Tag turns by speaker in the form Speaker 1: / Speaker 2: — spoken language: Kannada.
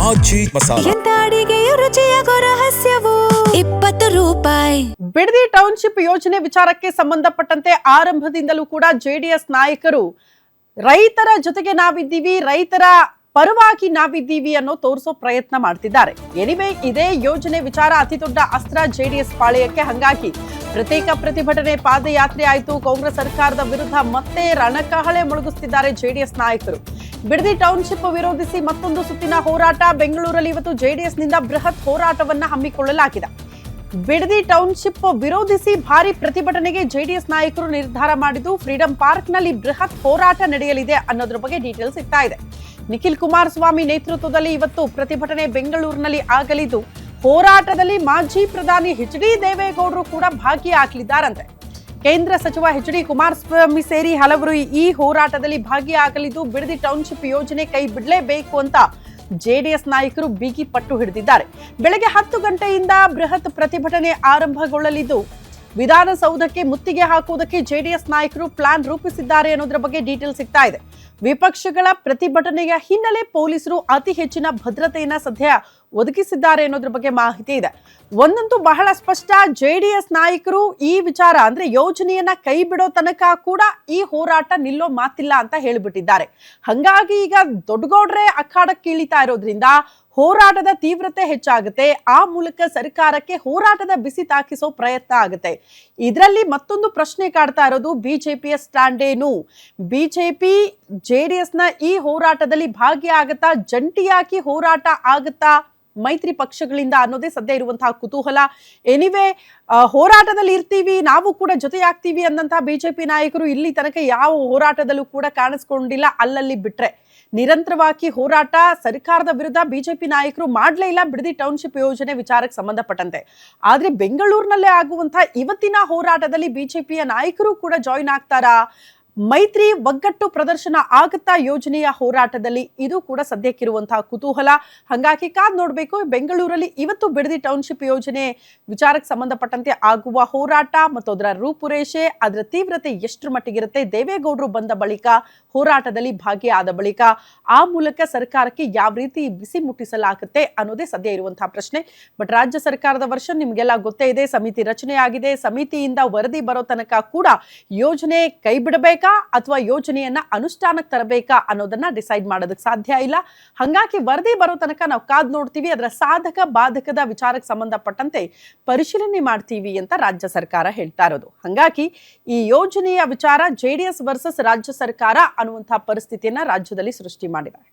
Speaker 1: ಮಾಜಿ ಮಸಾಲ
Speaker 2: ಎಂತ ಅಡಿಗೆಯ ರುಚಿಯಾಗೋ ರಹಸ್ಯವು 20 ರೂಪಾಯಿ.
Speaker 3: ಬಿಡದಿ ಟೌನ್ಶಿಪ್ ಯೋಜನೆ ವಿಚಾರಕ್ಕೆ ಸಂಬಂಧಪಟ್ಟಂತೆ ಆರಂಭದಿಂದಲೂ ಕೂಡ ಜೆಡಿಎಸ್ ನಾಯಕರು ರೈತರ ಜೊತೆಗೆ ನಾವಿದ್ದೀವಿ, ರೈತರ ಪರವಾಗಿ ನಾವಿದ್ದೀವಿ ಅನ್ನೋ ತೋರಿಸೋ ಪ್ರಯತ್ನ ಮಾಡ್ತಿದ್ದಾರೆ. ಎನಿವೆ ಇದೇ ಯೋಜನೆ ವಿಚಾರ ಅತಿ ದೊಡ್ಡ ಅಸ್ತ್ರ ಜೆಡಿಎಸ್ ಪಾಳೆಯಕ್ಕೆ. ಹಂಗಾಗಿ ಪ್ರತ್ಯೇಕ ಪ್ರತಿಭಟನೆ, ಪಾದಯಾತ್ರೆ ಆಯಿತು. ಕಾಂಗ್ರೆಸ್ ಸರ್ಕಾರದ ವಿರುದ್ಧ ಮತ್ತೆ ರಣಕಹಳೆ ಮೊಳಗಿಸುತ್ತಿದ್ದಾರೆ ಜೆಡಿಎಸ್ ನಾಯಕರು. ಬಿಡದಿ ಟೌನ್ಶಿಪ್ ವಿರೋಧಿಸಿ ಮತ್ತೊಂದು ಸುತ್ತಿನ ಹೋರಾಟ. ಬೆಂಗಳೂರಲ್ಲಿ ಇವತ್ತು ಜೆಡಿಎಸ್ ನಿಂದ ಬೃಹತ್ ಹೋರಾಟವನ್ನ ಹಮ್ಮಿಕೊಳ್ಳಲಾಗಿದೆ. ಬಿಡದಿ ಟೌನ್ಶಿಪ್ ವಿರೋಧಿಸಿ ಭಾರಿ ಪ್ರತಿಭಟನೆಗೆ ಜೆಡಿಎಸ್ ನಾಯಕರು ನಿರ್ಧಾರ ಮಾಡಿದ್ದು ಫ್ರೀಡಂ ಪಾರ್ಕ್ ನಲ್ಲಿ ಬೃಹತ್ ಹೋರಾಟ ನಡೆಯಲಿದೆ ಅನ್ನೋದ್ರ ಬಗ್ಗೆ ಡೀಟೇಲ್ಸ್ ಸಿಗ್ತಾ ಇದೆ. ನಿಖಿಲ್ ಕುಮಾರಸ್ವಾಮಿ ನೇತೃತ್ವದಲ್ಲಿ ಇವತ್ತು ಪ್ರತಿಭಟನೆ ಬೆಂಗಳೂರಿನಲ್ಲಿ ಆಗಲಿದ್ದು, ಹೋರಾಟದಲ್ಲಿ ಮಾಜಿ ಪ್ರಧಾನಿ ಎಚ್ ಡಿ ದೇವೇಗೌಡರು ಕೂಡ ಭಾಗಿಯಾಗಲಿದ್ದಾರಂತೆ. ಕೇಂದ್ರ ಸಚಿವ ಎಚ್ ಡಿ ಕುಮಾರಸ್ವಾಮಿ ಸೇರಿ ಹಲವರು ಈ ಹೋರಾಟದಲ್ಲಿ ಭಾಗಿಯಾಗಲಿದ್ದು, ಬಿಡದಿ ಟೌನ್ಶಿಪ್ ಯೋಜನೆ ಕೈ ಬಿಡಲೇಬೇಕು ಅಂತ ಜೆಡಿಎಸ್ ನಾಯಕರು ಬಿಗಿ ಪಟ್ಟು ಹಿಡಿದಿದ್ದಾರೆ. ಬೆಳಗ್ಗೆ 10 ಗಂಟೆಯಿಂದ ಬೃಹತ್ ಪ್ರತಿಭಟನೆ ಆರಂಭಗೊಳ್ಳಲಿದ್ದು, ವಿಧಾನಸೌಧಕ್ಕೆ ಮುತ್ತಿಗೆ ಹಾಕುವುದಕ್ಕೆ ಜೆಡಿಎಸ್ ನಾಯಕರು ಪ್ಲಾನ್ ರೂಪಿಸಿದ್ದಾರೆ ಅನ್ನೋದ್ರ ಬಗ್ಗೆ ಡೀಟೇಲ್ ಸಿಗ್ತಾ ಇದೆ. ವಿಪಕ್ಷಗಳ ಪ್ರತಿಭಟನೆಯ ಹಿನ್ನೆಲೆ ಪೊಲೀಸರು ಅತಿ ಹೆಚ್ಚಿನ ಭದ್ರತೆಯನ್ನ ಸದ್ಯ ಒದಗಿಸಿದ್ದಾರೆ ಅನ್ನೋದ್ರ ಬಗ್ಗೆ ಮಾಹಿತಿ ಇದೆ. ಒಂದಂತೂ ಬಹಳ ಸ್ಪಷ್ಟ, ಜೆಡಿಎಸ್ ನಾಯಕರು ಈ ವಿಚಾರ ಅಂದ್ರೆ ಯೋಜನೆಯನ್ನ ಕೈ ಬಿಡೋ ತನಕ ಕೂಡ ಈ ಹೋರಾಟ ನಿಲ್ಲೋ ಮಾತಿಲ್ಲ ಅಂತ ಹೇಳಿಬಿಟ್ಟಿದ್ದಾರೆ. ಹಂಗಾಗಿ ಈಗ ದೊಡ್ಡಗೌಡ್ರೆ ಅಖಾಡಕ್ಕೆ ಇಳಿತಾ ಇರೋದ್ರಿಂದ ಹೋರಾಟದ ತೀವ್ರತೆ ಹೆಚ್ಚಾಗುತ್ತೆ. ಆ ಮೂಲಕ ಸರ್ಕಾರಕ್ಕೆ ಹೋರಾಟದ ಬಿಸಿ ತಾಕಿಸೋ ಪ್ರಯತ್ನ ಆಗುತ್ತೆ. ಇದರಲ್ಲಿ ಮತ್ತೊಂದು ಪ್ರಶ್ನೆ ಕಾಡ್ತಾ ಇರೋದು ಬಿಜೆಪಿಯ ಸ್ಟ್ಯಾಂಡ್ ಏನು? ಬಿಜೆಪಿ ಜೆಡಿಎಸ್ ನ ಈ ಹೋರಾಟದಲ್ಲಿ ಭಾಗಿಯಾಗತ್ತಾ? ಜಂಟಿಯಾಗಿ ಹೋರಾಟ ಆಗತ್ತಾ ಮೈತ್ರಿ ಪಕ್ಷಗಳಿಂದ ಅನ್ನೋದೇ ಸದ್ಯ ಇರುವಂತಹ ಕುತೂಹಲ. ಎನಿವೆ ಹೋರಾಟದಲ್ಲಿ ಇರ್ತೀವಿ, ನಾವು ಕೂಡ ಜೊತೆಯಾಗ್ತೀವಿ ಅನ್ನಂತಹ ಬಿಜೆಪಿ ನಾಯಕರು ಇಲ್ಲಿ ತನಕ ಯಾವ ಹೋರಾಟದಲ್ಲೂ ಕೂಡ ಕಾಣಿಸ್ಕೊಂಡಿಲ್ಲ. ಅಲ್ಲಲ್ಲಿ ಬಿಟ್ರೆ ನಿರಂತರವಾಗಿ ಹೋರಾಟ ಸರ್ಕಾರದ ವಿರುದ್ಧ ಬಿಜೆಪಿ ನಾಯಕರು ಮಾಡಲೇ ಇಲ್ಲ ಬಿಡದಿ ಟೌನ್ಶಿಪ್ ಯೋಜನೆ ವಿಚಾರಕ್ಕೆ ಸಂಬಂಧಪಟ್ಟಂತೆ. ಆದ್ರೆ ಬೆಂಗಳೂರಿನಲ್ಲೇ ಆಗುವಂತಹ ಇವತ್ತಿನ ಹೋರಾಟದಲ್ಲಿ ಬಿಜೆಪಿಯ ನಾಯಕರು ಕೂಡ ಜಾಯಿನ್ ಆಗ್ತಾರಾ? ಮೈತ್ರಿ ಒಗ್ಗಟ್ಟು ಪ್ರದರ್ಶನ ಆಗುತ್ತಾ ಯೋಜನೆಯ ಹೋರಾಟದಲ್ಲಿ? ಇದು ಕೂಡ ಸದ್ಯಕ್ಕಿರುವಂತಹ ಕುತೂಹಲ. ಹಾಗಾಗಿ ಕಾದ್ ನೋಡ್ಬೇಕು. ಬೆಂಗಳೂರಲ್ಲಿ ಇವತ್ತು ಬಿಡದಿ ಟೌನ್ಶಿಪ್ ಯೋಜನೆ ವಿಚಾರಕ್ಕೆ ಸಂಬಂಧಪಟ್ಟಂತೆ ಆಗುವ ಹೋರಾಟ ಮತ್ತು ಅದರ ರೂಪುರೇಷೆ, ಅದರ ತೀವ್ರತೆ ಎಷ್ಟರ ಮಟ್ಟಿಗಿರುತ್ತೆ, ದೇವೇಗೌಡರು ಬಂದ ಬಳಿಕ, ಹೋರಾಟದಲ್ಲಿ ಭಾಗಿಯಾದ ಬಳಿಕ ಆ ಮೂಲಕ ಸರ್ಕಾರಕ್ಕೆ ಯಾವ ರೀತಿ ಬಿಸಿ ಮುಟ್ಟಿಸಲಾಗುತ್ತೆ ಅನ್ನೋದೇ ಸದ್ಯ ಇರುವಂತಹ ಪ್ರಶ್ನೆ. ಬಟ್ ರಾಜ್ಯ ಸರ್ಕಾರದ ವರ್ಷನ್ ನಿಮ್ಗೆಲ್ಲ ಗೊತ್ತೇ ಇದೆ. ಸಮಿತಿ ರಚನೆ ಆಗಿದೆ. ಸಮಿತಿಯಿಂದ ವರದಿ ಬರೋ ತನಕ ಕೂಡ ಯೋಜನೆ ಕೈ ಬಿಡಬೇಕಾ ಅಥವಾ ಯೋಜನೆಯನ್ನ ಅನುಷ್ಠಾನಕ್ಕೆ ತರಬೇಕಾ ಅನ್ನೋದನ್ನ ಡಿಸೈಡ್ ಮಾಡೋದಕ್ಕೆ ಸಾಧ್ಯ ಇಲ್ಲ. ಹಂಗಾಗಿ ವರದಿ ಬರೋ ತನಕ ನಾವು ಕಾದ್ ನೋಡ್ತೀವಿ. ಅದರ ಸಾಧಕ ಬಾಧಕದ ವಿಚಾರಕ್ಕೆ ಸಂಬಂಧಪಟ್ಟಂತೆ ಪರಿಶೀಲನೆ ಮಾಡ್ತೀವಿ ಅಂತ ರಾಜ್ಯ ಸರ್ಕಾರ ಹೇಳ್ತಾ ಇರೋದು. ಹಂಗಾಗಿ ಈ ಯೋಜನೆಯ ವಿಚಾರ ಜೆಡಿಎಸ್ ವರ್ಸಸ್ ರಾಜ್ಯ ಸರ್ಕಾರ ಅನ್ನುವಂತಹ ಪರಿಸ್ಥಿತಿಯನ್ನ ರಾಜ್ಯದಲ್ಲಿ ಸೃಷ್ಟಿ ಮಾಡಿದ್ದಾರೆ.